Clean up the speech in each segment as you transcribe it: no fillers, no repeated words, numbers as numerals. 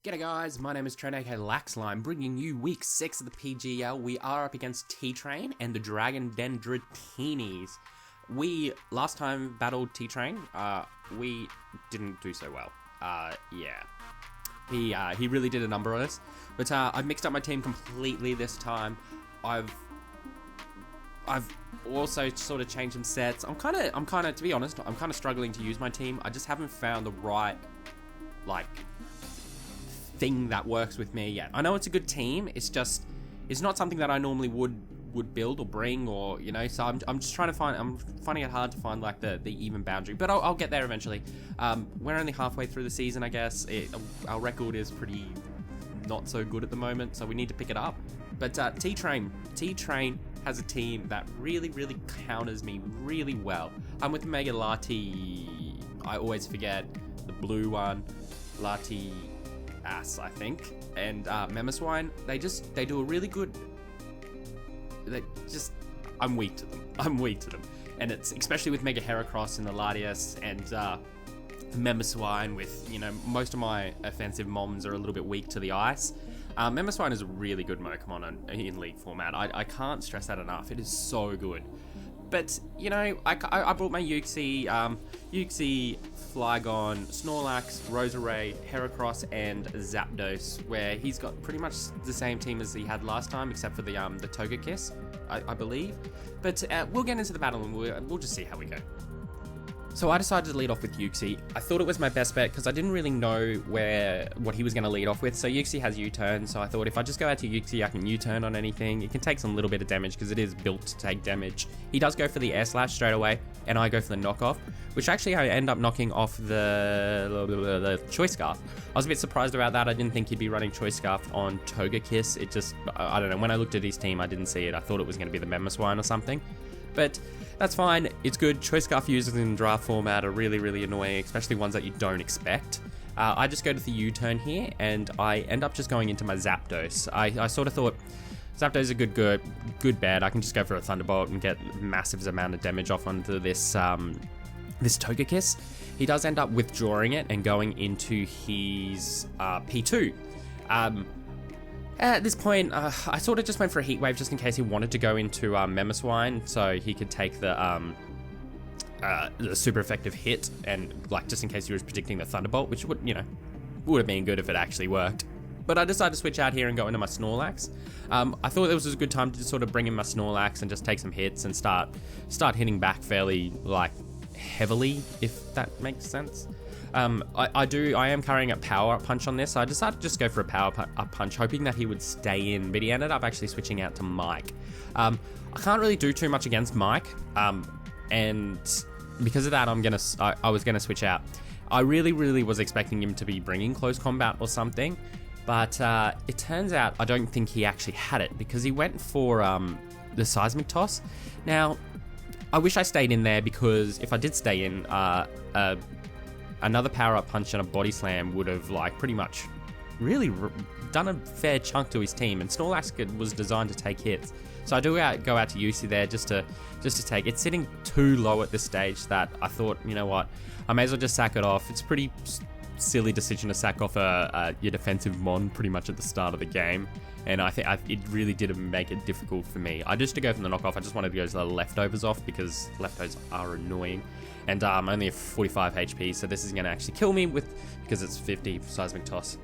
G'day guys, my name is Trent aka Laxlime, bringing you week 6 of the PGL. We are up against T-Train and the Dragon Den Dratinis. We last time battled T-Train, we didn't do so well. He really did a number on us. But I've mixed up my team completely this time. I've also sort of changed some sets. I'm kind of, to be honest, I'm kind of struggling to use my team. I just haven't found the right, thing that works with me yet. I know it's a good team, it's not something that I normally would build or bring, or so I'm just trying to I'm finding it hard to find the even boundary, but I'll get there eventually. We're only halfway through the season, I guess. Our record is pretty not so good at the moment, so we need to pick it up. But T-Train has a team that really counters me really well. I'm with Mega Lati, I always forget the blue one, Lati Ass, I think, and Memaswine. They do a really good. I'm weak to them, and it's especially with Mega Heracross and the Latias and the Memaswine. With most of my offensive moms are a little bit weak to the ice. Memaswine is a really good Pokemon in League format. I can't stress that enough. It is so good. But, I brought my Uxie, Flygon, Snorlax, Roserade, Heracross, and Zapdos, where he's got pretty much the same team as he had last time, except for the Togekiss, I believe. But we'll get into the battle and we'll just see how we go. So I decided to lead off with Uxie. I thought it was my best bet because I didn't really know what he was going to lead off with. So Uxie has U-turn, so I thought if I just go out to Uxie, I can U-turn on anything. It can take some little bit of damage because it is built to take damage. He does go for the Air Slash straight away, and I go for the knockoff, which actually I end up knocking off the Choice Scarf. I was a bit surprised about that. I didn't think he'd be running Choice Scarf on Togekiss. It just, I don't know, when I looked at his team, I didn't see it. I thought it was going to be the Memaswine or something. But that's fine, it's good. Choice Scarf users in draft format are really annoying, especially ones that you don't expect. I just go to the U-turn here, and I end up just going into my Zapdos. I sort of thought, Zapdos is a good bet. I can just go for a Thunderbolt and get massive amount of damage off onto this Togekiss. He does end up withdrawing it and going into his P2. At this point, I sort of just went for a Heat Wave just in case he wanted to go into Memaswine, so he could take the super effective hit, and just in case he was predicting the Thunderbolt, which would have been good if it actually worked. But I decided to switch out here and go into my Snorlax. I thought it was a good time to just sort of bring in my Snorlax and just take some hits and start hitting back fairly heavily, if that makes sense. I am carrying a Power Up Punch on this, so I decided to just go for a Power Up Punch, hoping that he would stay in, but he ended up actually switching out to Mike. I can't really do too much against Mike, and because of that, I was gonna switch out. I really was expecting him to be bringing Close Combat or something, but it turns out I don't think he actually had it, because he went for the Seismic Toss. Now, I wish I stayed in there, because if I did stay in, another Power Up Punch and a Body Slam would have pretty much really done a fair chunk to his team, and Snorlax was designed to take hits. So I do go out to Uxie there just to take. It's sitting too low at this stage that I thought, what, I may as well just sack it off. It's a pretty silly decision to sack off your defensive mon pretty much at the start of the game, and I think it really did make it difficult for me. I just to go for the knockoff, I just wanted to go to the leftovers off, because leftovers are annoying, and I'm only at 45 HP, so this is going to actually kill me because it's 50 Seismic Toss.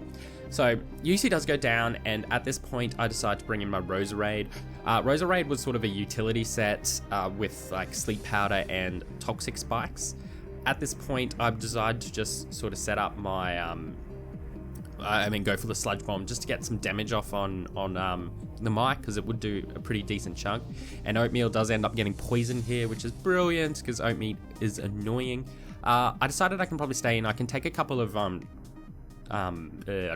So Uxie does go down, and at this point I decide to bring in my Roserade. Roserade was sort of a utility set with Sleep Powder and Toxic Spikes. At this point, I've decided to just sort of set up my, go for the Sludge Bomb just to get some damage off on the Mike, because it would do a pretty decent chunk. And Oatmeal does end up getting poisoned here, which is brilliant, because Oatmeal is annoying. I decided I can probably stay in. I can take a couple of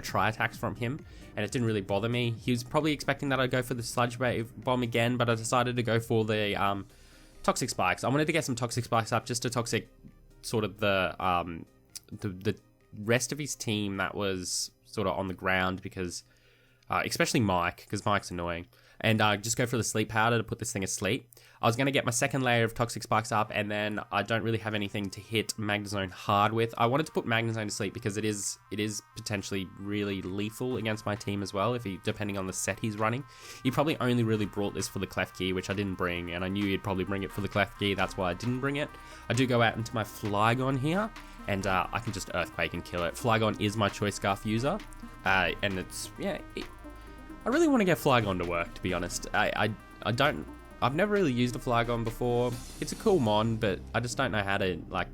try attacks from him, and it didn't really bother me. He was probably expecting that I'd go for the Sludge Bomb again, but I decided to go for the Toxic Spikes. I wanted to get some Toxic Spikes up just to toxic sort of the rest of his team that was sort of on the ground, because especially Mike, because Mike's annoying. and just go for the sleep powder to put this thing asleep. I was going to get my second layer of Toxic Spikes up, and then I don't really have anything to hit Magnezone hard with. I wanted to put Magnezone to sleep because it is potentially really lethal against my team as well, depending on the set he's running. He probably only really brought this for the Klefki, which I didn't bring, and I knew he'd probably bring it for the Klefki, that's why I didn't bring it. I do go out into my Flygon here, and I can just Earthquake and kill it. Flygon is my Choice Scarf user, and it's, I really want to get Flygon to work, to be honest. I've never really used a Flygon before. It's a cool mon, but I just don't know how to, I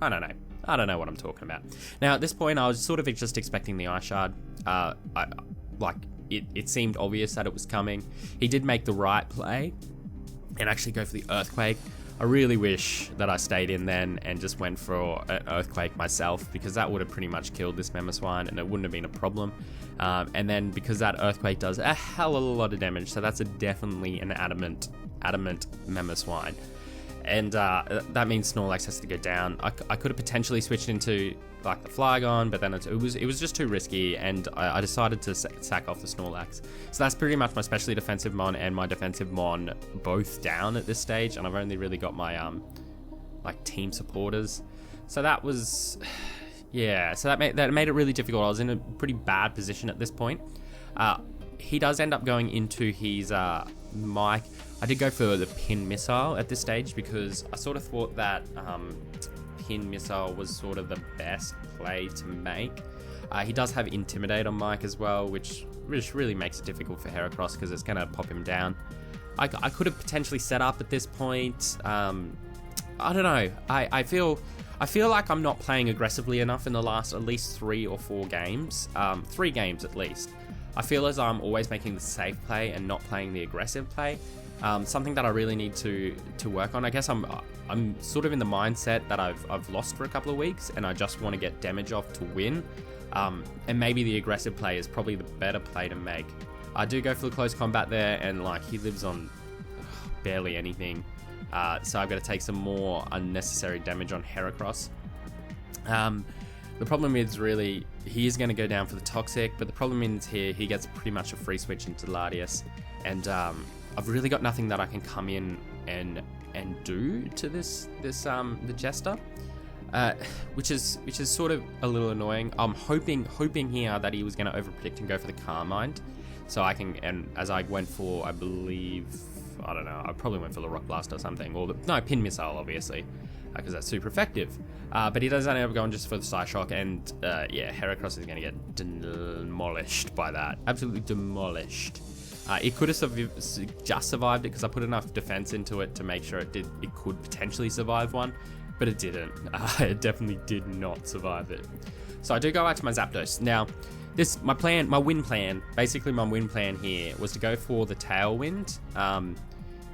don't know. I don't know what I'm talking about. Now, at this point, I was sort of just expecting the Ice Shard. It seemed obvious that it was coming. He did make the right play and actually go for the Earthquake. I really wish that I stayed in then and just went for an Earthquake myself, because that would have pretty much killed this Mamoswine and it wouldn't have been a problem. And then because that Earthquake does a hell of a lot of damage, so that's definitely an adamant Mamoswine. And that means Snorlax has to go down. I could have potentially switched into the Flygon, but then it was just too risky, and I decided to sack off the Snorlax. So that's pretty much my specially defensive mon and my defensive mon both down at this stage, and I've only really got my team supporters. So that was, so that made it really difficult. I was in a pretty bad position at this point. He does end up going into his mic. I did go for the Pin Missile at this stage because I sort of thought that Pin Missile was sort of the best play to make. He does have Intimidate on mic as well, which really makes it difficult for Heracross because it's going to pop him down. I could have potentially set up at this point. I don't know. I feel like I'm not playing aggressively enough in the last at least 3 or 4 games. 3 games at least. I feel as I'm always making the safe play and not playing the aggressive play. Something that I really need to work on. I guess I'm sort of in the mindset that I've lost for a couple of weeks and I just want to get damage off to win. And maybe the aggressive play is probably the better play to make. I do go for the close combat there, and he lives on barely anything. So I've got to take some more unnecessary damage on Heracross. The problem is really, he is going to go down for the Toxic, but the problem is here, he gets pretty much a free switch into Latias, and I've really got nothing that I can come in and do to the Jester, which is sort of a little annoying. I'm hoping here that he was going to overpredict and go for the Carmine, so I can, and as I went for, I believe, I don't know, I probably went for the Rock Blast or something, or Pin Missile, obviously, because that's super effective. But he does end up going just for the Psyshock, and Heracross is going to get demolished by that. Absolutely demolished. It could have just survived it because I put enough defense into it to make sure it could potentially survive one, but it didn't. It definitely did not survive it. So I do go out to my Zapdos. Now, my win plan here was to go for the Tailwind.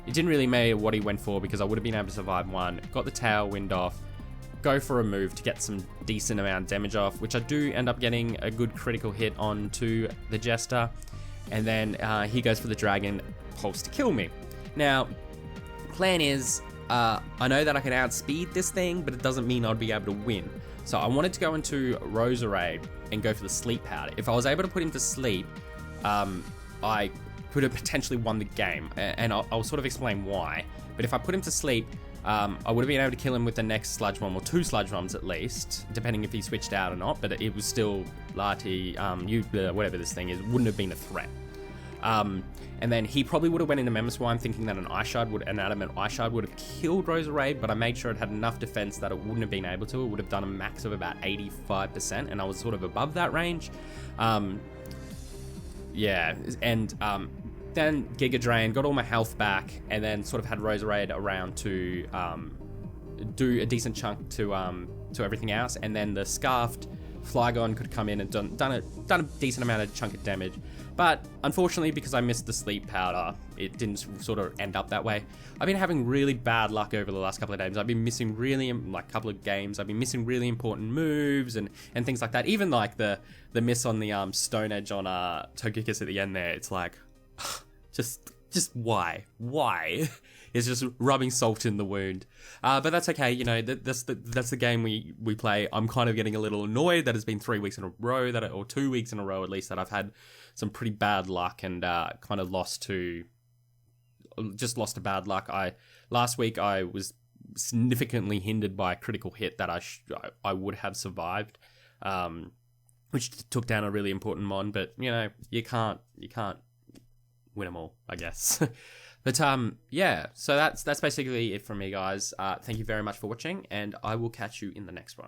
It didn't really matter what he went for because I would have been able to survive one. Got the Tailwind off, go for a move to get some decent amount of damage off, which I do end up getting a good critical hit onto the Jester. And then he goes for the Dragon Pulse to kill me. Now, plan is, I know that I can outspeed this thing, but it doesn't mean I'd be able to win. So I wanted to go into Roserade and go for the Sleep Powder. If I was able to put him to sleep, I could have potentially won the game. And I'll sort of explain why. But if I put him to sleep, I would have been able to kill him with the next Sludge Bomb, or 2 Sludge Bombs at least, depending if he switched out or not, but it was still Lati, whatever this thing is, wouldn't have been a threat. And then he probably would have went into Mamoswine thinking that an adamant Ice Shard would have killed Roserade, but I made sure it had enough defense that it wouldn't have been able to. It would have done a max of about 85%, and I was sort of above that range. Then Giga Drain, got all my health back, and then sort of had Roserade around to do a decent chunk to everything else, and then the Scarfed Flygon could come in and done a decent amount of chunk of damage. But unfortunately, because I missed the Sleep Powder, it didn't sort of end up that way. I've been having really bad luck over the last couple of games. I've been missing couple of games. I've been missing really important moves and things like that. Even like the miss on the Stone Edge on Togekiss at the end there. It's like, just why? is just rubbing salt in the wound. But that's okay. You know, that's the game we play. I'm kind of getting a little annoyed that it's been 3 weeks in a row or 2 weeks in a row at least that I've had some pretty bad luck and kind of lost to bad luck. Last week I was significantly hindered by a critical hit that I would have survived, which took down a really important mon. But you know, you can't win them all, I guess. But yeah, so that's basically it from me, guys. Thank you very much for watching, and I will catch you in the next one.